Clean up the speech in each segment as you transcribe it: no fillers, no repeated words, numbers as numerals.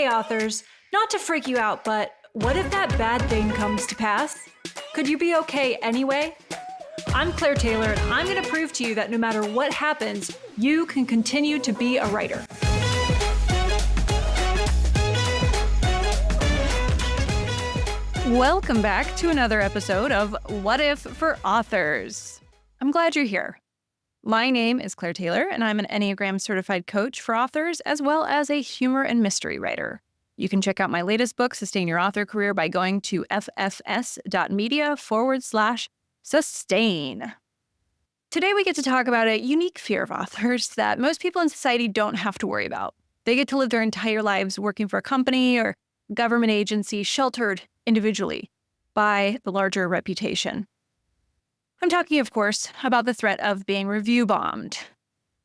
Hey authors, not to freak you out, but what if that bad thing comes to pass? Could you be okay anyway? I'm Claire Taylor, and I'm going to prove to you that no matter what happens, you can continue to be a writer. Welcome back to another episode of What If for Authors. I'm glad you're here. My name is Claire Taylor, and I'm an Enneagram certified coach for authors, as well as a humor and mystery writer. You can check out my latest book, Sustain Your Author Career, by going to ffs.media/sustain. Today, we get to talk about a unique fear of authors that most people in society don't have to worry about. They get to live their entire lives working for a company or government agency, sheltered individually by the larger reputation. I'm talking, of course, about the threat of being review bombed.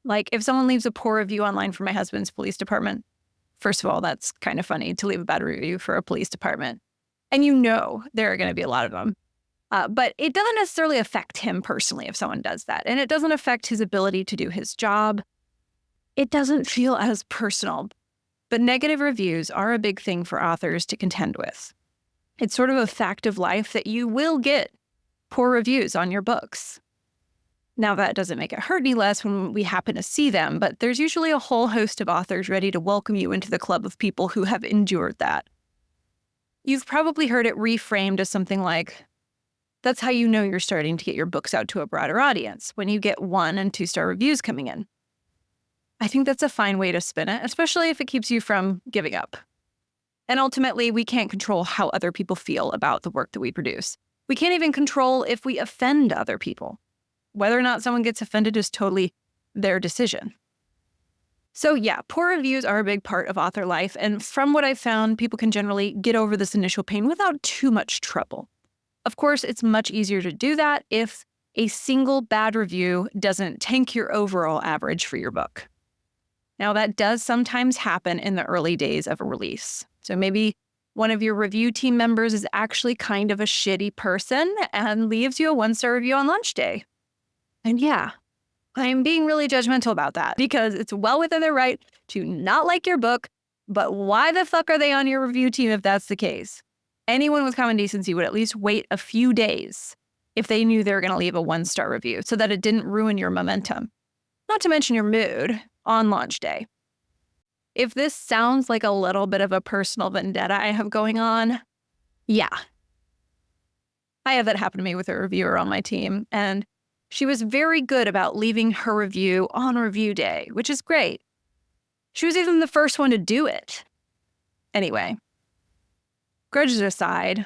Like if someone leaves a poor review online for my husband's police department. First of all, that's kind of funny to leave a bad review for a police department. And you know there are going to be a lot of them. But it doesn't necessarily affect him personally if someone does that. And it doesn't affect his ability to do his job. It doesn't feel as personal. But negative reviews are a big thing for authors to contend with. It's sort of a fact of life that you will get poor reviews on your books. Now, that doesn't make it hurt any less when we happen to see them, but there's usually a whole host of authors ready to welcome you into the club of people who have endured that. You've probably heard it reframed as something like, that's how you know you're starting to get your books out to a broader audience, when you get 1- and 2-star reviews coming in. I think that's a fine way to spin it, especially if it keeps you from giving up. And ultimately, we can't control how other people feel about the work that we produce. We can't even control if we offend other people. Whether or not someone gets offended is totally their decision. So yeah, poor reviews are a big part of author life, and from what I've found, people can generally get over this initial pain without too much trouble. Of course, it's much easier to do that if a single bad review doesn't tank your overall average for your book. Now, that does sometimes happen in the early days of a release. So maybe one of your review team members is actually kind of a shitty person and leaves you a 1-star review on launch day. And yeah, I'm being really judgmental about that because it's well within their right to not like your book, but why the fuck are they on your review team if that's the case? Anyone with common decency would at least wait a few days if they knew they were going to leave a 1-star review so that it didn't ruin your momentum. Not to mention your mood on launch day. If this sounds like a little bit of a personal vendetta I have going on, yeah. I had that happen to me with a reviewer on my team, and she was very good about leaving her review on review day, which is great. She was even the first one to do it. Anyway, grudges aside,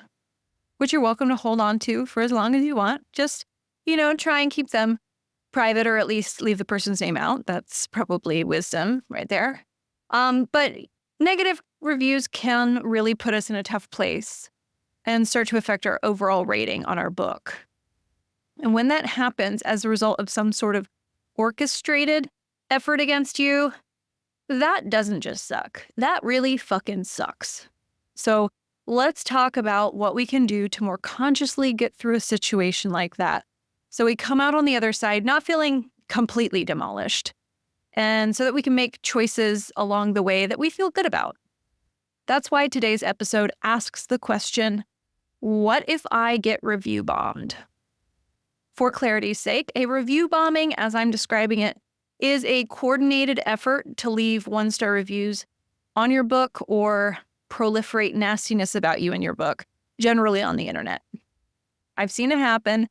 which you're welcome to hold on to for as long as you want, just, try and keep them private or at least leave the person's name out. That's probably wisdom right there. But negative reviews can really put us in a tough place and start to affect our overall rating on our book. And when that happens as a result of some sort of orchestrated effort against you, that doesn't just suck. That really fucking sucks. So let's talk about what we can do to more consciously get through a situation like that. So we come out on the other side not feeling completely demolished. And so that we can make choices along the way that we feel good about. That's why today's episode asks the question, what if I get review bombed? For clarity's sake, a review bombing, as I'm describing it, is a coordinated effort to leave 1-star reviews on your book or proliferate nastiness about you in your book, generally on the internet. I've seen it happen.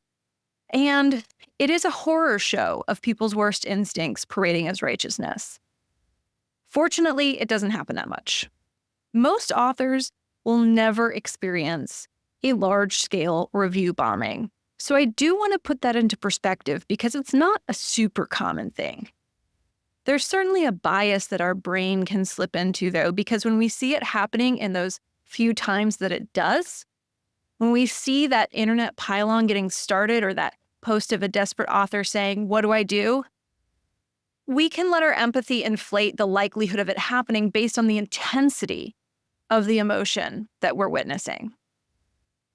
And it is a horror show of people's worst instincts parading as righteousness. Fortunately, it doesn't happen that much. Most authors will never experience a large-scale review bombing. So I do want to put that into perspective because it's not a super common thing. There's certainly a bias that our brain can slip into, though, because when we see it happening in those few times that it does, when we see that internet pylon getting started or that post of a desperate author saying, what do I do? We can let our empathy inflate the likelihood of it happening based on the intensity of the emotion that we're witnessing.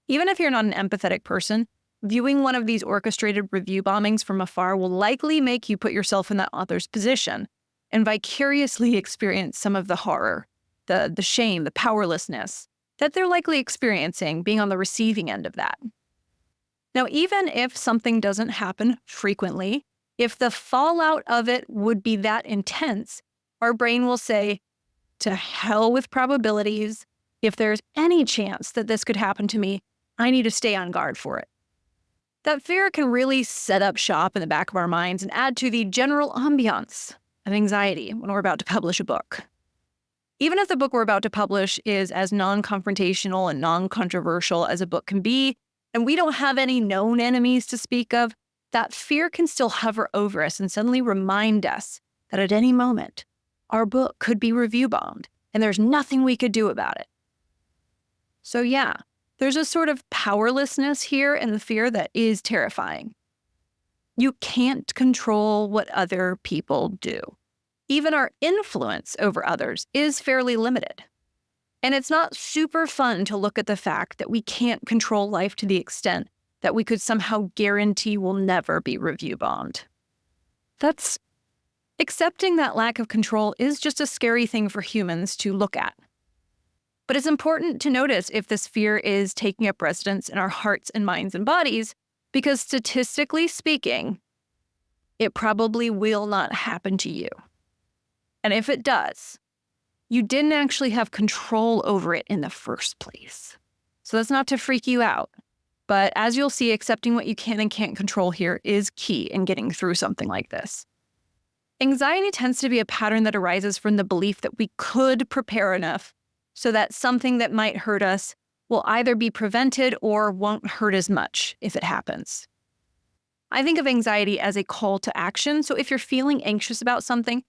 Even if you're not an empathetic person, viewing one of these orchestrated review bombings from afar will likely make you put yourself in that author's position and vicariously experience some of the horror the shame, the powerlessness that they're likely experiencing being on the receiving end of that. Now, even if something doesn't happen frequently, if the fallout of it would be that intense, our brain will say, to hell with probabilities. If there's any chance that this could happen to me, I need to stay on guard for it. That fear can really set up shop in the back of our minds and add to the general ambiance of anxiety when we're about to publish a book. Even if the book we're about to publish is as non-confrontational and non-controversial as a book can be, and we don't have any known enemies to speak of, that fear can still hover over us and suddenly remind us that at any moment, our book could be review bombed, and there's nothing we could do about it. So yeah, there's a sort of powerlessness here in the fear that is terrifying. You can't control what other people do. Even our influence over others is fairly limited. And it's not super fun to look at the fact that we can't control life to the extent that we could somehow guarantee will never be review bombed. Accepting that lack of control is just a scary thing for humans to look at. But it's important to notice if this fear is taking up residence in our hearts and minds and bodies, because statistically speaking, it probably will not happen to you. And if it does, you didn't actually have control over it in the first place. So that's not to freak you out. But as you'll see, accepting what you can and can't control here is key in getting through something like this. Anxiety tends to be a pattern that arises from the belief that we could prepare enough so that something that might hurt us will either be prevented or won't hurt as much if it happens. I think of anxiety as a call to action. So if you're feeling anxious about something,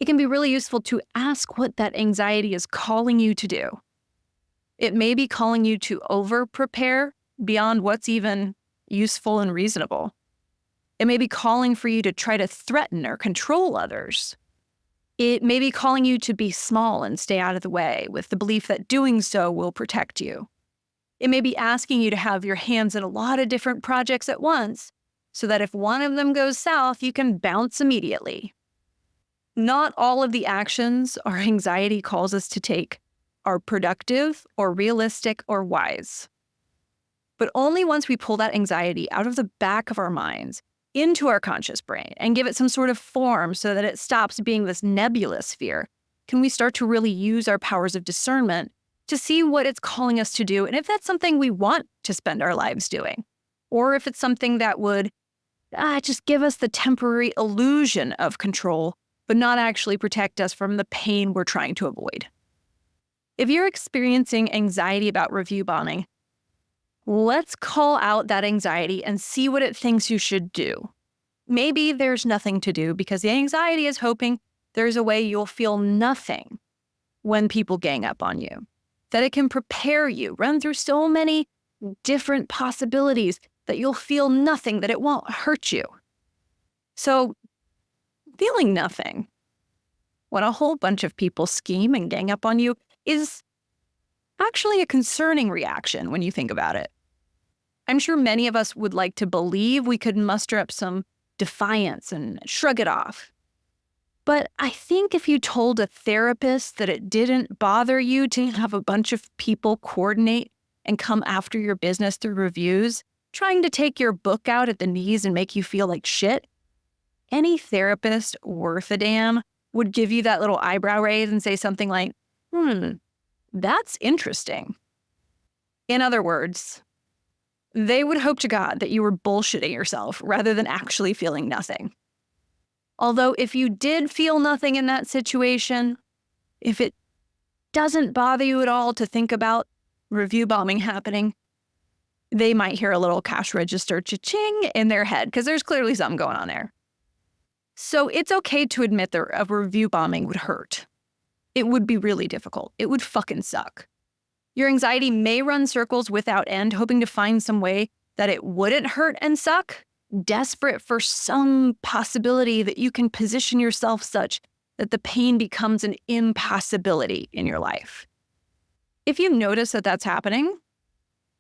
it can be really useful to ask what that anxiety is calling you to do. It may be calling you to over-prepare beyond what's even useful and reasonable. It may be calling for you to try to threaten or control others. It may be calling you to be small and stay out of the way with the belief that doing so will protect you. It may be asking you to have your hands in a lot of different projects at once so that if one of them goes south, you can bounce immediately. Not all of the actions our anxiety calls us to take are productive or realistic or wise. But only once we pull that anxiety out of the back of our minds into our conscious brain and give it some sort of form so that it stops being this nebulous fear, can we start to really use our powers of discernment to see what it's calling us to do and if that's something we want to spend our lives doing, or if it's something that would just give us the temporary illusion of control but not actually protect us from the pain we're trying to avoid. If you're experiencing anxiety about review bombing, let's call out that anxiety and see what it thinks you should do. Maybe there's nothing to do because the anxiety is hoping there's a way you'll feel nothing when people gang up on you, that it can prepare you, run through so many different possibilities that you'll feel nothing, that it won't hurt you. So feeling nothing when a whole bunch of people scheme and gang up on you is actually a concerning reaction when you think about it. I'm sure many of us would like to believe we could muster up some defiance and shrug it off. But I think if you told a therapist that it didn't bother you to have a bunch of people coordinate and come after your business through reviews, trying to take your book out at the knees and make you feel like shit, any therapist worth a damn would give you that little eyebrow raise and say something like, that's interesting. In other words, they would hope to God that you were bullshitting yourself rather than actually feeling nothing. Although if you did feel nothing in that situation, if it doesn't bother you at all to think about review bombing happening, they might hear a little cash register cha-ching in their head because there's clearly something going on there. So it's okay to admit that a review bombing would hurt. It would be really difficult. It would fucking suck. Your anxiety may run circles without end, hoping to find some way that it wouldn't hurt and suck, desperate for some possibility that you can position yourself such that the pain becomes an impossibility in your life. If you notice that that's happening,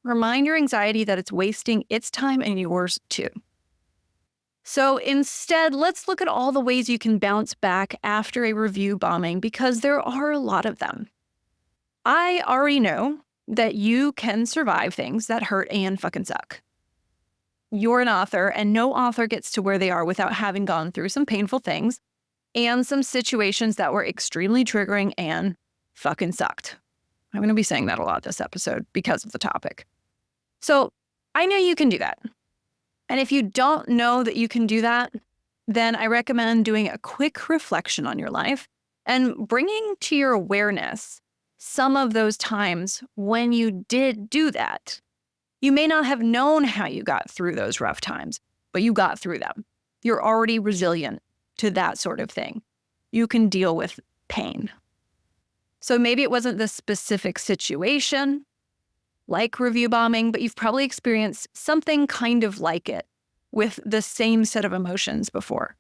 remind your anxiety that it's wasting its time and yours too. So instead, let's look at all the ways you can bounce back after a review bombing because there are a lot of them. I already know that you can survive things that hurt and fucking suck. You're an author, and no author gets to where they are without having gone through some painful things and some situations that were extremely triggering and fucking sucked. I'm going to be saying that a lot this episode because of the topic. So I know you can do that. And if you don't know that you can do that, then I recommend doing a quick reflection on your life and bringing to your awareness some of those times when you did do that. You may not have known how you got through those rough times, but you got through them. You're already resilient to that sort of thing. You can deal with pain. So maybe it wasn't the specific situation, like review bombing, but you've probably experienced something kind of like it with the same set of emotions before.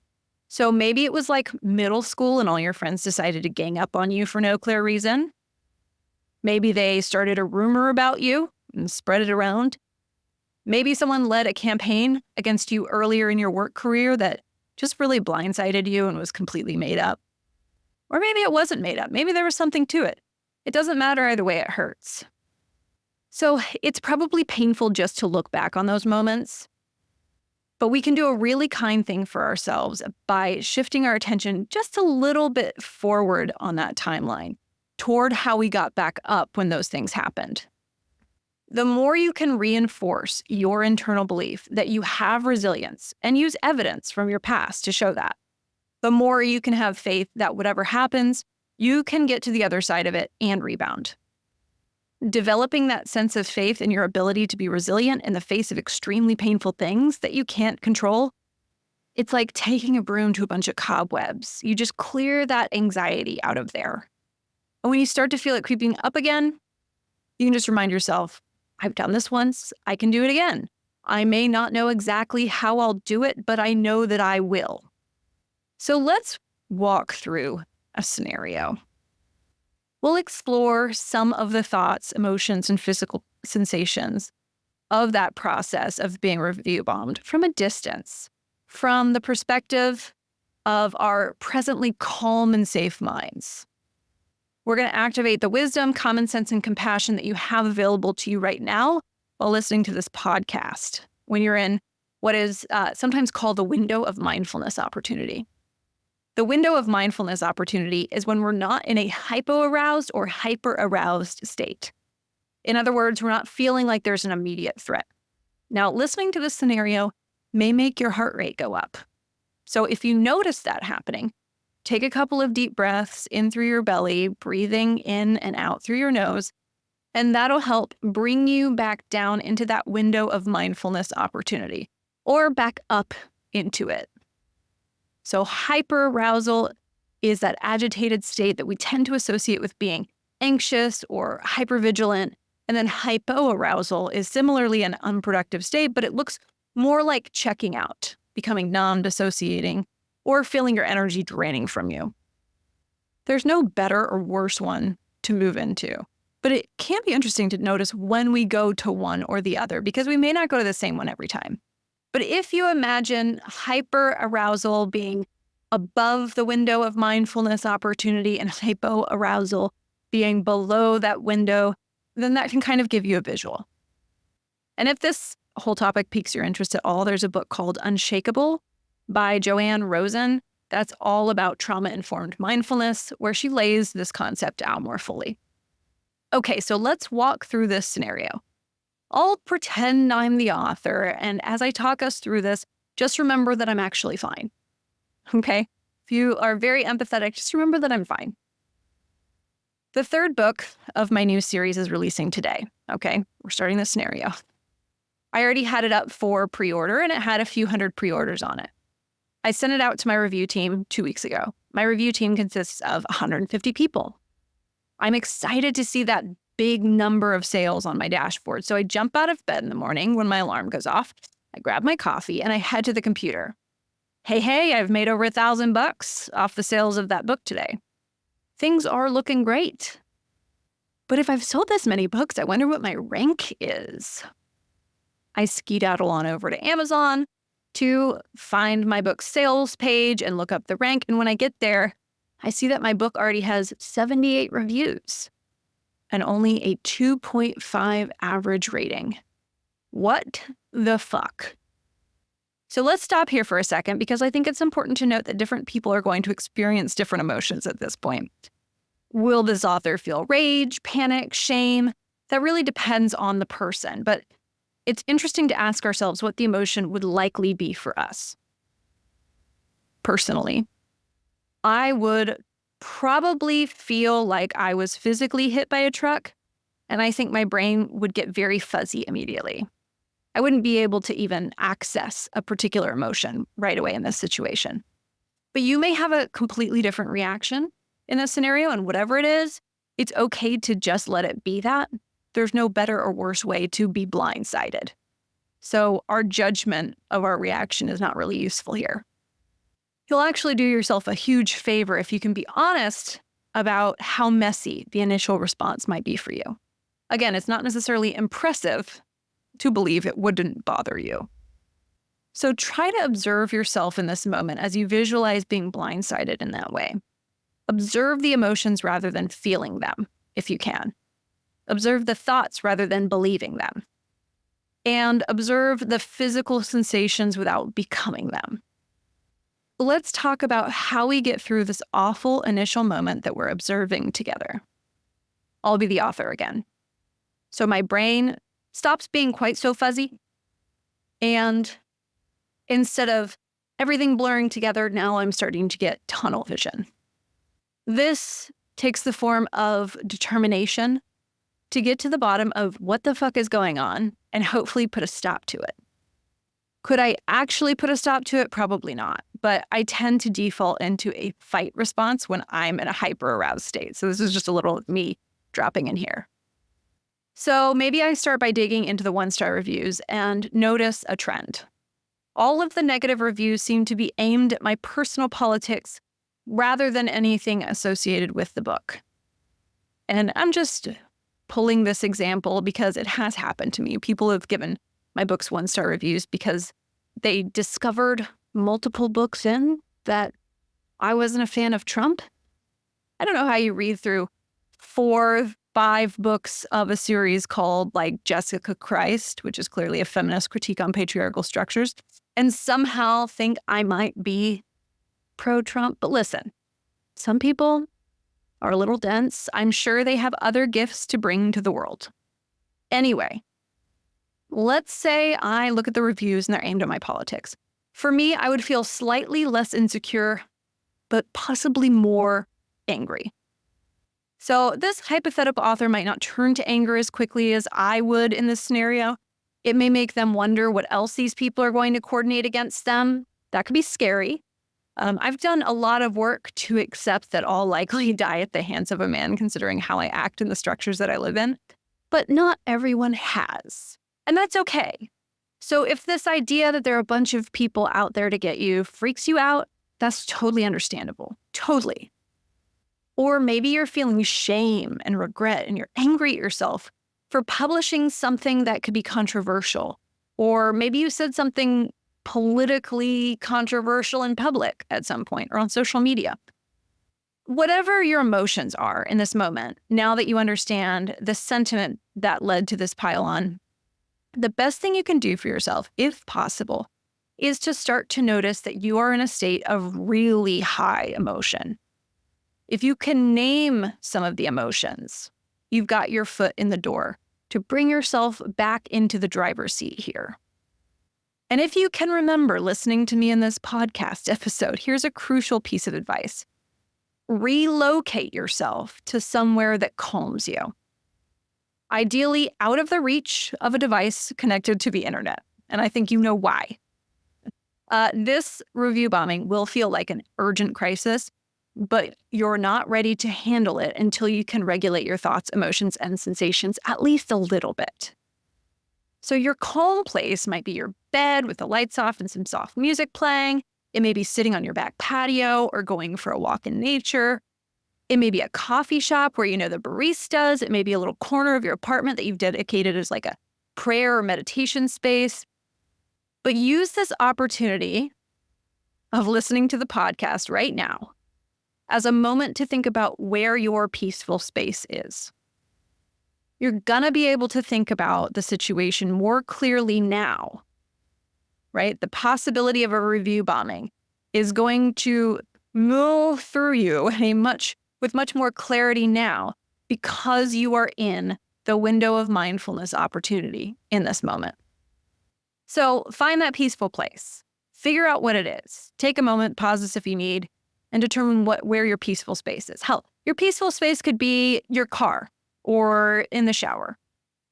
So maybe it was like middle school and all your friends decided to gang up on you for no clear reason. Maybe they started a rumor about you and spread it around. Maybe someone led a campaign against you earlier in your work career that just really blindsided you and was completely made up. Or maybe it wasn't made up. Maybe there was something to it. It doesn't matter either way, it hurts. So it's probably painful just to look back on those moments. But we can do a really kind thing for ourselves by shifting our attention just a little bit forward on that timeline toward how we got back up when those things happened. The more you can reinforce your internal belief that you have resilience and use evidence from your past to show that, the more you can have faith that whatever happens, you can get to the other side of it and rebound. Developing that sense of faith in your ability to be resilient in the face of extremely painful things that you can't control, it's like taking a broom to a bunch of cobwebs. You just clear that anxiety out of there. And when you start to feel it creeping up again, you can just remind yourself, I've done this once, I can do it again. I may not know exactly how I'll do it, but I know that I will. So let's walk through a scenario. We'll explore some of the thoughts, emotions, and physical sensations of that process of being review bombed from a distance, from the perspective of our presently calm and safe minds. We're going to activate the wisdom, common sense, and compassion that you have available to you right now while listening to this podcast when you're in what is sometimes called the window of mindfulness opportunity. The window of mindfulness opportunity is when we're not in a hypo-aroused or hyper-aroused state. In other words, we're not feeling like there's an immediate threat. Now, listening to this scenario may make your heart rate go up. So if you notice that happening, take a couple of deep breaths in through your belly, breathing in and out through your nose, and that'll help bring you back down into that window of mindfulness opportunity, or back up into it. So hyperarousal is that agitated state that we tend to associate with being anxious or hypervigilant. And then hypoarousal is similarly an unproductive state, but it looks more like checking out, becoming non-dissociating, or feeling your energy draining from you. There's no better or worse one to move into, but it can be interesting to notice when we go to one or the other, because we may not go to the same one every time. But if you imagine hyperarousal being above the window of mindfulness opportunity and hypoarousal being below that window, then that can kind of give you a visual. And if this whole topic piques your interest at all, there's a book called Unshakable by Joanne Rosen that's all about trauma-informed mindfulness, where she lays this concept out more fully. Okay, so let's walk through this scenario. I'll pretend I'm the author, and as I talk us through this, just remember that I'm actually fine. Okay? If you are very empathetic, just remember that I'm fine. The third book of my new series is releasing today. Okay? We're starting this scenario. I already had it up for pre-order, and it had a few hundred pre-orders on it. I sent it out to my review team 2 weeks ago. My review team consists of 150 people. I'm excited to see that big number of sales on my dashboard. So I jump out of bed in the morning when my alarm goes off. I grab my coffee and I head to the computer. Hey, I've made over $1,000 off the sales of that book today. Things are looking great. But if I've sold this many books, I wonder what my rank is. I skedaddle on over to Amazon to find my book sales page and look up the rank. And when I get there, I see that my book already has 78 reviews. and only a 2.5 average rating. What the fuck? So let's stop here for a second because I think it's important to note that different people are going to experience different emotions at this point. Will this author feel rage, panic, shame? That really depends on the person, but it's interesting to ask ourselves what the emotion would likely be for us. Personally, I would probably feel like I was physically hit by a truck, and I think my brain would get very fuzzy immediately. I wouldn't be able to even access a particular emotion right away in this situation. But you may have a completely different reaction in this scenario, and whatever it is, it's okay to just let it be that. There's no better or worse way to be blindsided. So our judgment of our reaction is not really useful here. You'll actually do yourself a huge favor if you can be honest about how messy the initial response might be for you. Again, it's not necessarily impressive to believe it wouldn't bother you. So try to observe yourself in this moment as you visualize being blindsided in that way. Observe the emotions rather than feeling them, if you can. Observe the thoughts rather than believing them. And observe the physical sensations without becoming them. Let's talk about how we get through this awful initial moment that we're observing together. I'll be the author again. So my brain stops being quite so fuzzy. And instead of everything blurring together, now I'm starting to get tunnel vision. This takes the form of determination to get to the bottom of what the fuck is going on and hopefully put a stop to it. Could I actually put a stop to it? Probably not. But I tend to default into a fight response when I'm in a hyper-aroused state. So this is just a little me dropping in here. So maybe I start by digging into the one-star reviews and notice a trend. All of the negative reviews seem to be aimed at my personal politics rather than anything associated with the book. And I'm just pulling this example because it has happened to me. People have given my books one-star reviews because they discovered multiple books in that I wasn't a fan of Trump. I don't know how you read through 4-5 books of a series called like Jessica Christ, which is clearly a feminist critique on patriarchal structures, and somehow think I might be pro-Trump. But listen, some people are a little dense. I'm sure they have other gifts to bring to the world. Anyway, let's say I look at the reviews and they're aimed at my politics. For me, I would feel slightly less insecure, but possibly more angry. So this hypothetical author might not turn to anger as quickly as I would in this scenario. It may make them wonder what else these people are going to coordinate against them. That could be scary. I've done a lot of work to accept that I'll likely die at the hands of a man, considering how I act in the structures that I live in. But not everyone has. And that's okay. So if this idea that there are a bunch of people out there to get you freaks you out, that's totally understandable. Totally. Or maybe you're feeling shame and regret and you're angry at yourself for publishing something that could be controversial. Or maybe you said something politically controversial in public at some point or on social media. Whatever your emotions are in this moment, now that you understand the sentiment that led to this pile-on, the best thing you can do for yourself, if possible, is to start to notice that you are in a state of really high emotion. If you can name some of the emotions, you've got your foot in the door to bring yourself back into the driver's seat here. And if you can remember listening to me in this podcast episode, here's a crucial piece of advice. Relocate yourself to somewhere that calms you. Ideally out of the reach of a device connected to the internet. And I think you know why. This review bombing will feel like an urgent crisis, but you're not ready to handle it until you can regulate your thoughts, emotions, and sensations at least a little bit. So your calm place might be your bed with the lights off and some soft music playing. It may be sitting on your back patio or going for a walk in nature. It may be a coffee shop where you know the baristas. It may be a little corner of your apartment that you've dedicated as like a prayer or meditation space. But use this opportunity of listening to the podcast right now as a moment to think about where your peaceful space is. you're gonna be able to think about the situation more clearly now, right? The possibility of a review bombing is going to move through you with much more clarity now because you are in the window of mindfulness opportunity in this moment. So find that peaceful place. Figure out what it is. Take a moment, pause this if you need, and determine where your peaceful space is. Hell, your peaceful space could be your car or in the shower.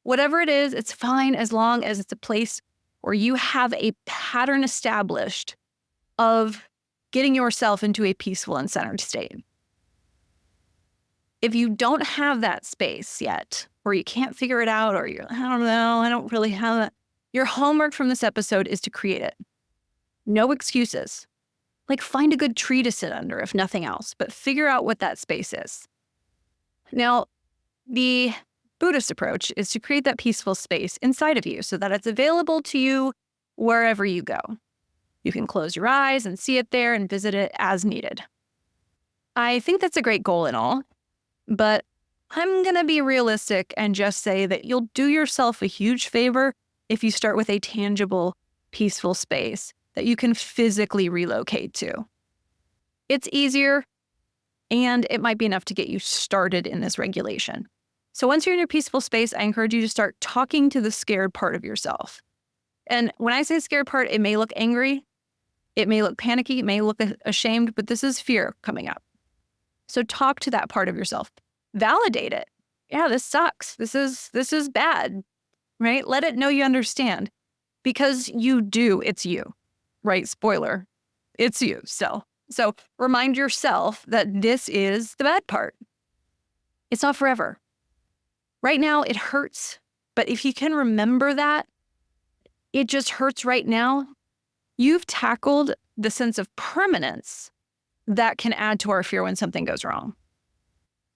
Whatever it is, it's fine as long as it's a place where you have a pattern established of getting yourself into a peaceful and centered state. If you don't have that space yet, or you can't figure it out, or I don't know, I don't really have it, your homework from this episode is to create it. No excuses. Like, find a good tree to sit under, if nothing else, but figure out what that space is. Now, the Buddhist approach is to create that peaceful space inside of you so that it's available to you wherever you go. You can close your eyes and see it there and visit it as needed. I think that's a great goal and all, but I'm going to be realistic and just say that you'll do yourself a huge favor if you start with a tangible, peaceful space that you can physically relocate to. It's easier, and it might be enough to get you started in this regulation. So once you're in your peaceful space, I encourage you to start talking to the scared part of yourself. And when I say scared part, it may look angry, it may look panicky, it may look ashamed, but this is fear coming up. So talk to that part of yourself. Validate it. Yeah, this sucks. This is bad, right? Let it know you understand, because you do. It's you, right? Spoiler, it's you still. So remind yourself that this is the bad part. It's not forever. Right now, it hurts, but if you can remember that, it just hurts right now, you've tackled the sense of permanence that can add to our fear when something goes wrong.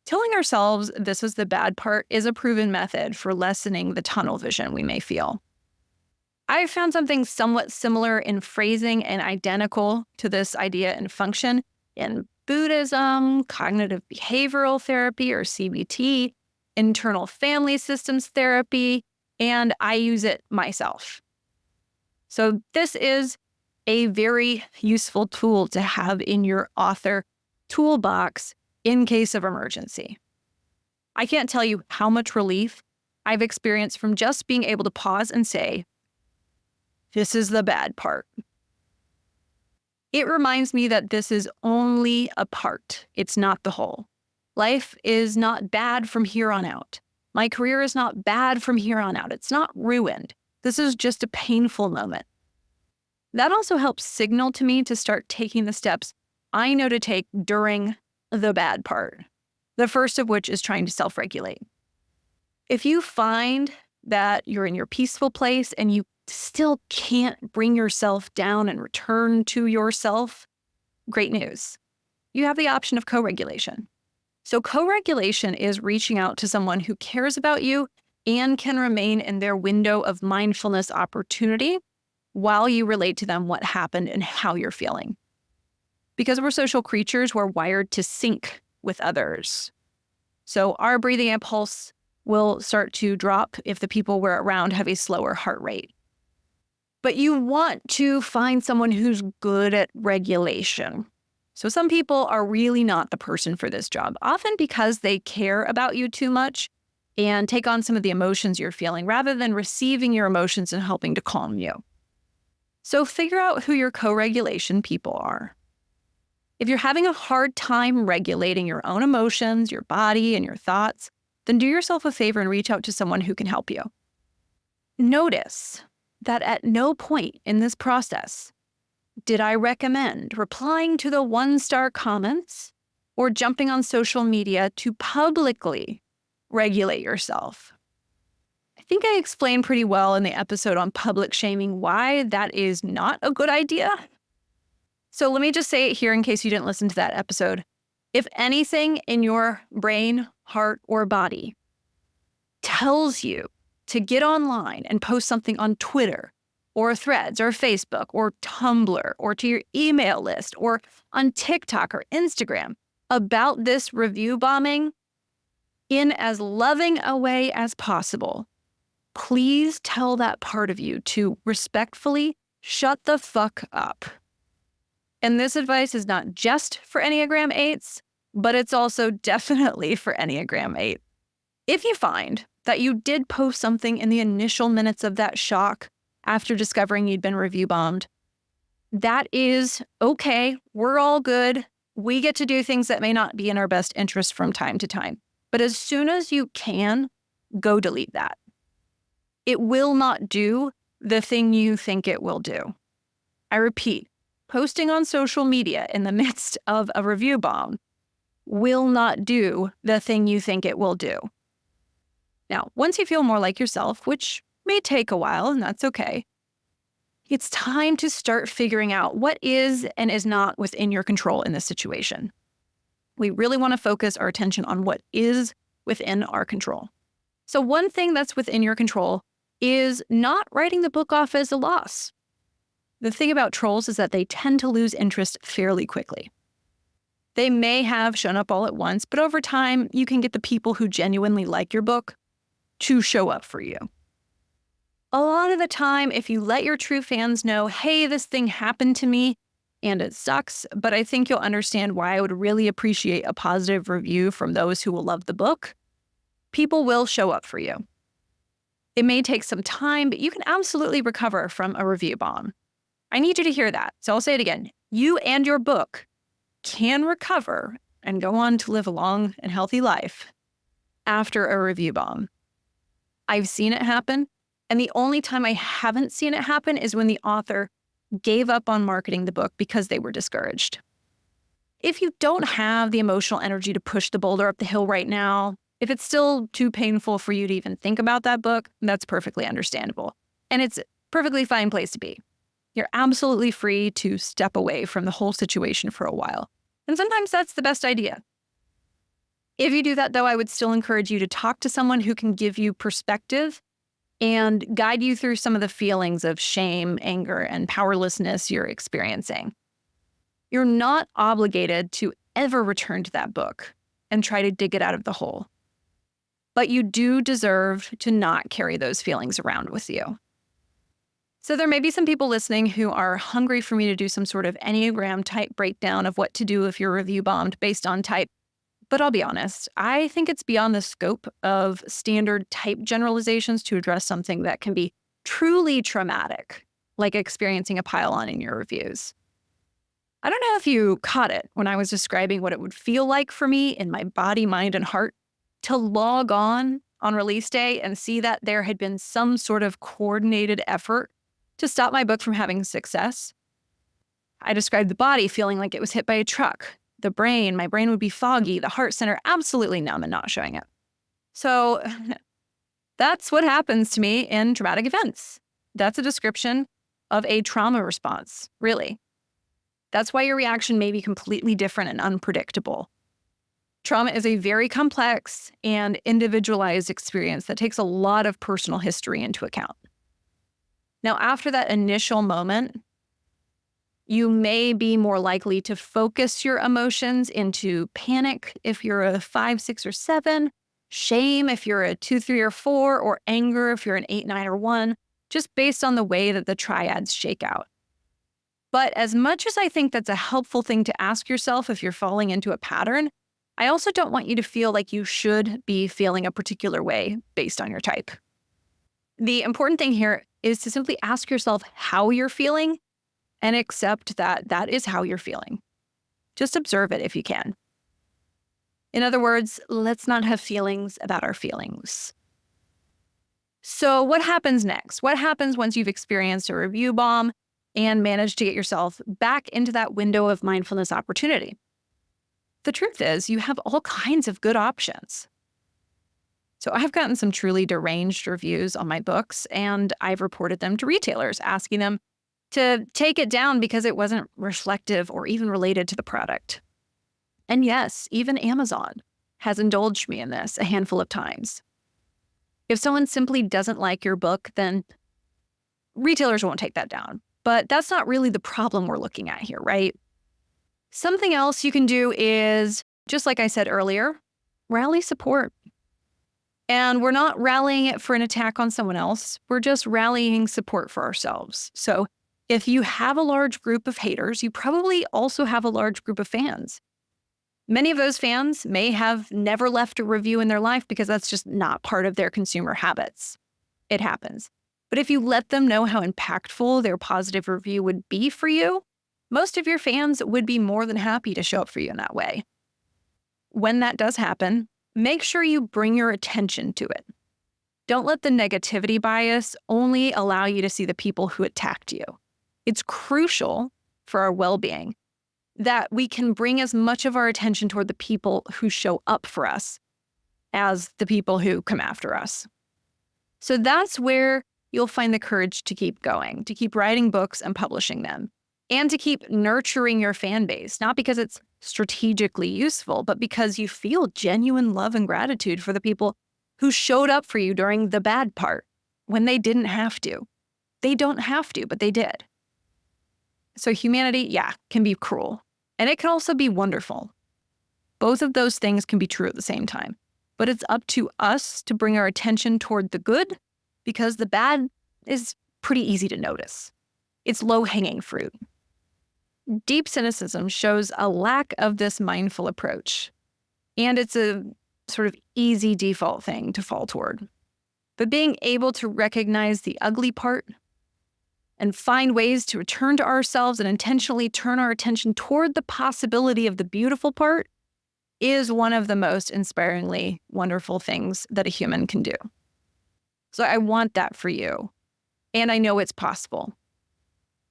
Telling ourselves this is the bad part is a proven method for lessening the tunnel vision we may feel. I found something somewhat similar in phrasing and identical to this idea and function in Buddhism, cognitive behavioral therapy or CBT, internal family systems therapy, and I use it myself. So this is a very useful tool to have in your author toolbox in case of emergency. I can't tell you how much relief I've experienced from just being able to pause and say, this is the bad part. It reminds me that this is only a part. It's not the whole. Life is not bad from here on out. My career is not bad from here on out. It's not ruined. This is just a painful moment. That also helps signal to me to start taking the steps I know to take during the bad part, the first of which is trying to self-regulate. If you find that you're in your peaceful place and you still can't bring yourself down and return to yourself, great news. You have the option of co-regulation. So co-regulation is reaching out to someone who cares about you and can remain in their window of mindfulness opportunity while you relate to them what happened and how you're feeling. Because we're social creatures, we're wired to sync with others. So our breathing and pulse will start to drop if the people we're around have a slower heart rate. But you want to find someone who's good at regulation. So some people are really not the person for this job, often because they care about you too much and take on some of the emotions you're feeling rather than receiving your emotions and helping to calm you. So figure out who your co-regulation people are. If you're having a hard time regulating your own emotions, your body, and your thoughts, then do yourself a favor and reach out to someone who can help you. Notice that at no point in this process did I recommend replying to the 1-star comments or jumping on social media to publicly regulate yourself. I think I explained pretty well in the episode on public shaming why that is not a good idea. So let me just say it here in case you didn't listen to that episode. If anything in your brain, heart, or body tells you to get online and post something on Twitter or Threads or Facebook or Tumblr or to your email list or on TikTok or Instagram about this review bombing, in as loving a way as possible, please tell that part of you to respectfully shut the fuck up. And this advice is not just for Enneagram 8s, but it's also definitely for Enneagram 8. If you find that you did post something in the initial minutes of that shock after discovering you'd been review bombed, that is okay. We're all good. We get to do things that may not be in our best interest from time to time. But as soon as you can, go delete that. It will not do the thing you think it will do. I repeat, posting on social media in the midst of a review bomb will not do the thing you think it will do. Now, once you feel more like yourself, which may take a while, and that's okay, it's time to start figuring out what is and is not within your control in this situation. We really want to focus our attention on what is within our control. So one thing that's within your control is not writing the book off as a loss. The thing about trolls is that they tend to lose interest fairly quickly. They may have shown up all at once, but over time, you can get the people who genuinely like your book to show up for you. A lot of the time, if you let your true fans know, hey, this thing happened to me and it sucks, but I think you'll understand why I would really appreciate a positive review from those who will love the book, people will show up for you. It may take some time, but you can absolutely recover from a review bomb. I need you to hear that. So I'll say it again. You and your book can recover and go on to live a long and healthy life after a review bomb. I've seen it happen. And the only time I haven't seen it happen is when the author gave up on marketing the book because they were discouraged. If you don't have the emotional energy to push the boulder up the hill right now, if it's still too painful for you to even think about that book, that's perfectly understandable. And it's a perfectly fine place to be. You're absolutely free to step away from the whole situation for a while. And sometimes that's the best idea. If you do that, though, I would still encourage you to talk to someone who can give you perspective and guide you through some of the feelings of shame, anger, and powerlessness you're experiencing. You're not obligated to ever return to that book and try to dig it out of the hole. But you do deserve to not carry those feelings around with you. So there may be some people listening who are hungry for me to do some sort of Enneagram type breakdown of what to do if you're review bombed based on type. But I'll be honest, I think it's beyond the scope of standard type generalizations to address something that can be truly traumatic, like experiencing a pile-on in your reviews. I don't know if you caught it when I was describing what it would feel like for me in my body, mind, and heart to log on release day and see that there had been some sort of coordinated effort to stop my book from having success. I described the body feeling like it was hit by a truck. The brain, my brain would be foggy, the heart center absolutely numb and not showing up. So that's what happens to me in traumatic events. That's a description of a trauma response, really. That's why your reaction may be completely different and unpredictable. Trauma is a very complex and individualized experience that takes a lot of personal history into account. Now, after that initial moment, you may be more likely to focus your emotions into panic if you're a 5, 6, or 7, shame if you're a 2, 3, or 4, or anger if you're an 8, 9, or 1, just based on the way that the triads shake out. But as much as I think that's a helpful thing to ask yourself if you're falling into a pattern, I also don't want you to feel like you should be feeling a particular way based on your type. The important thing here is to simply ask yourself how you're feeling and accept that that is how you're feeling. Just observe it if you can. In other words, let's not have feelings about our feelings. So what happens next? What happens once you've experienced a review bomb and managed to get yourself back into that window of mindfulness opportunity? The truth is, you have all kinds of good options. So I've gotten some truly deranged reviews on my books, and I've reported them to retailers, asking them to take it down because it wasn't reflective or even related to the product. And yes, even Amazon has indulged me in this a handful of times. If someone simply doesn't like your book, then retailers won't take that down. But that's not really the problem we're looking at here, right? Something else you can do is, just like I said earlier, rally support. And we're not rallying it for an attack on someone else. We're just rallying support for ourselves. So if you have a large group of haters, you probably also have a large group of fans. Many of those fans may have never left a review in their life because that's just not part of their consumer habits. It happens. But if you let them know how impactful their positive review would be for you, most of your fans would be more than happy to show up for you in that way. When that does happen, make sure you bring your attention to it. Don't let the negativity bias only allow you to see the people who attacked you. It's crucial for our well-being that we can bring as much of our attention toward the people who show up for us as the people who come after us. So that's where you'll find the courage to keep going, to keep writing books and publishing them, and to keep nurturing your fan base, not because it's strategically useful, but because you feel genuine love and gratitude for the people who showed up for you during the bad part when they didn't have to. They don't have to, but they did. So humanity, can be cruel. And it can also be wonderful. Both of those things can be true at the same time. But it's up to us to bring our attention toward the good, because the bad is pretty easy to notice. It's low-hanging fruit. Deep cynicism shows a lack of this mindful approach. And it's a sort of easy default thing to fall toward. But being able to recognize the ugly part and find ways to return to ourselves and intentionally turn our attention toward the possibility of the beautiful part is one of the most inspiringly wonderful things that a human can do. So I want that for you. And I know it's possible.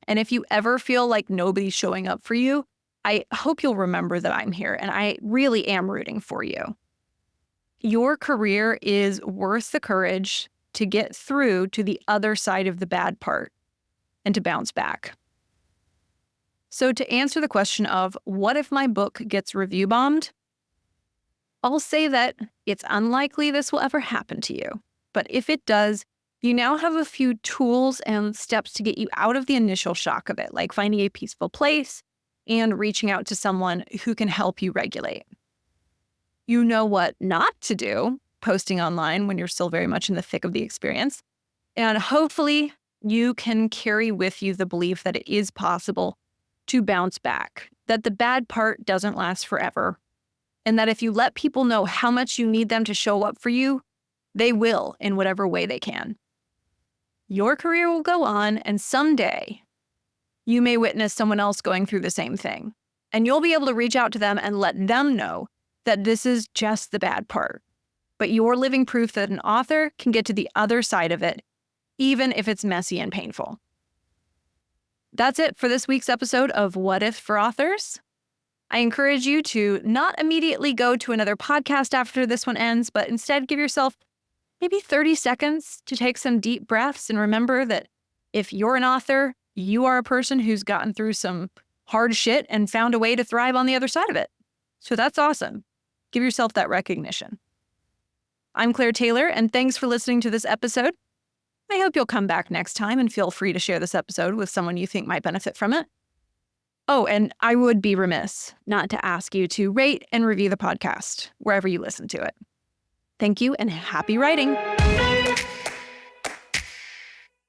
And if you ever feel like nobody's showing up for you, I hope you'll remember that I'm here and I really am rooting for you. Your career is worth the courage to get through to the other side of the bad part and to bounce back. So to answer the question of what if my book gets review bombed, I'll say that it's unlikely this will ever happen to you. But if it does, you now have a few tools and steps to get you out of the initial shock of it, like finding a peaceful place and reaching out to someone who can help you regulate. You know what not to do, posting online when you're still very much in the thick of the experience. And hopefully you can carry with you the belief that it is possible to bounce back, that the bad part doesn't last forever, and that if you let people know how much you need them to show up for you, they will in whatever way they can. Your career will go on, and someday you may witness someone else going through the same thing, and you'll be able to reach out to them and let them know that this is just the bad part. But you're living proof that an author can get to the other side of it, even if it's messy and painful. That's it for this week's episode of What If for Authors. I encourage you to not immediately go to another podcast after this one ends, but instead give yourself maybe 30 seconds to take some deep breaths and remember that if you're an author, you are a person who's gotten through some hard shit and found a way to thrive on the other side of it. So that's awesome. Give yourself that recognition. I'm Claire Taylor, and thanks for listening to this episode. I hope you'll come back next time and feel free to share this episode with someone you think might benefit from it. Oh, and I would be remiss not to ask you to rate and review the podcast wherever you listen to it. Thank you and happy writing.